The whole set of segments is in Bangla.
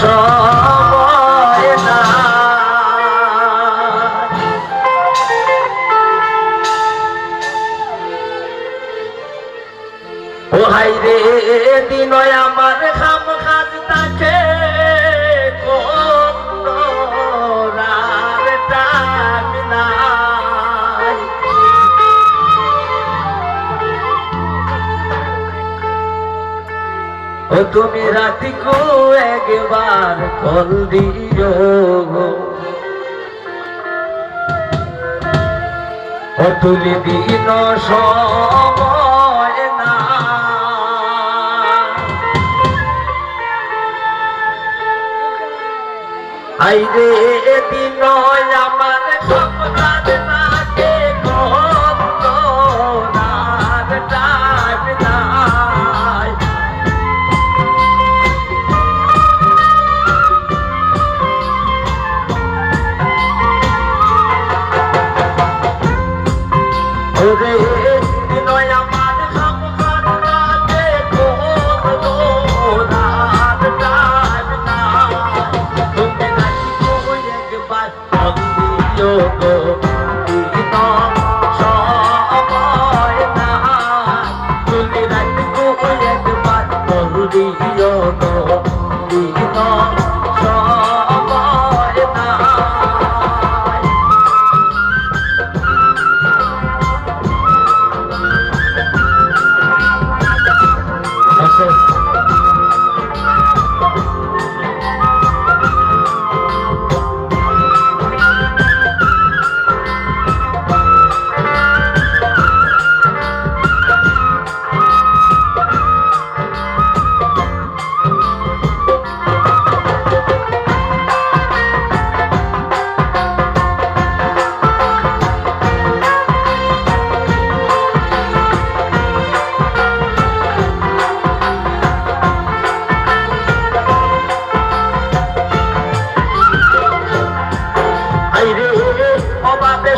সময় না ও হাই রে দিন আমার খাম খাজ তাকে ও তুমি রাতিকো একবার কল দিও ও তুলি দিন সময় না আইরে দিন আমার সপনার নাকে কত রাত টাইম নাই ওরে দিন আমার সপনার নাকে কত রাত টাইম নাই তুমি নাকি কই একবার কল দিও গো দিন সময় না তুমি নাকি কই একবার কল দিও গো দিন সময় না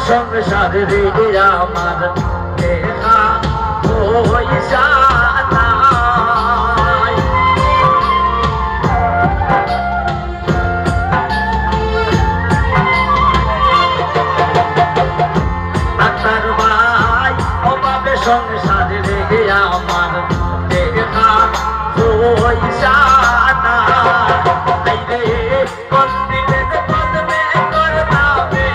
সংসার রে আমার দেখা পয়সা নাই ডাক্তার ভাই অভাবে সংসার রে আমার দেখা পয়সা নাই রে কোন দিলে কদমে করতাবে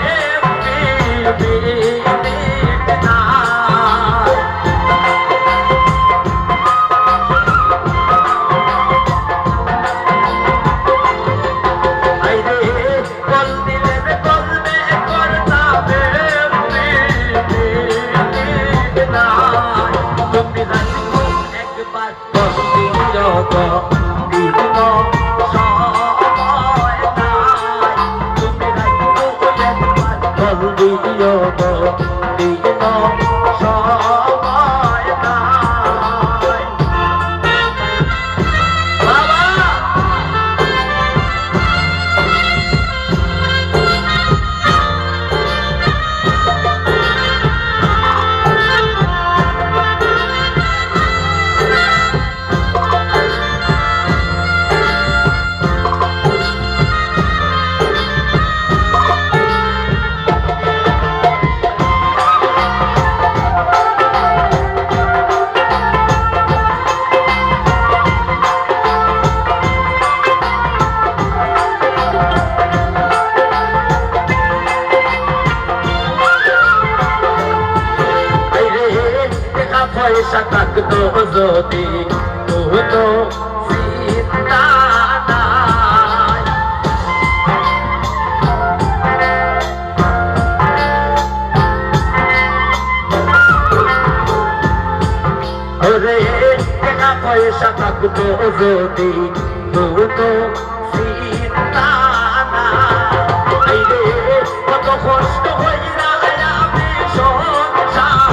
পয়সা থাকতো যদি তো চিন্তা নাই ওরে টাকা পয়সা থাকতো যদি তো চিন্তা নাই রে কত কষ্ট হইরা আমি সংসার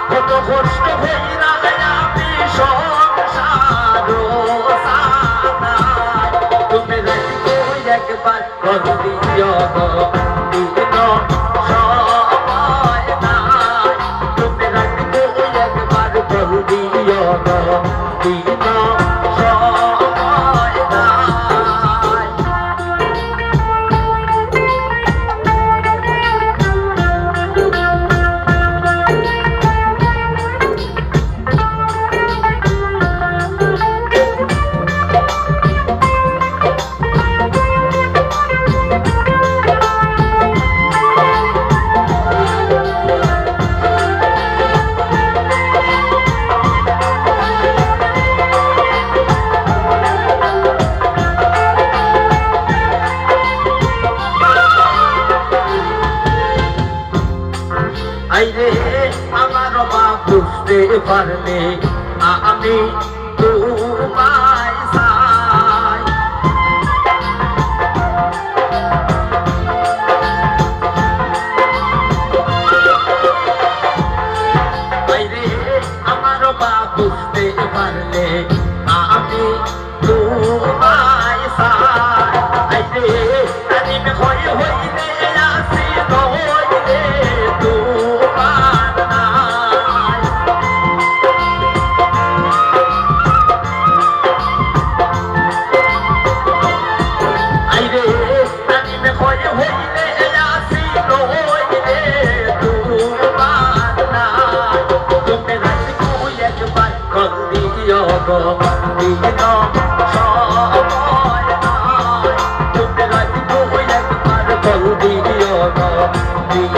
কত কষ্ট হইরা আমি সংসার তুমি একবার কল দিও দিন দিন সময় নাই। আইরে আমার মা বুঝতে পারলে আমি তোমায় চাই। আইরে আমার মা বুঝতে পারলে আমি তোমায় চাই। আইরে আমি ভয় হইলে আসি নইলে তোমার নাই। আইরে আমি ভয় হইলে আসি নইলে তোমার নাই। তুমি রাখো একবার কল দিও গো দিন সময় নাই। তুমি রাখো একবার কল দিও গো দিন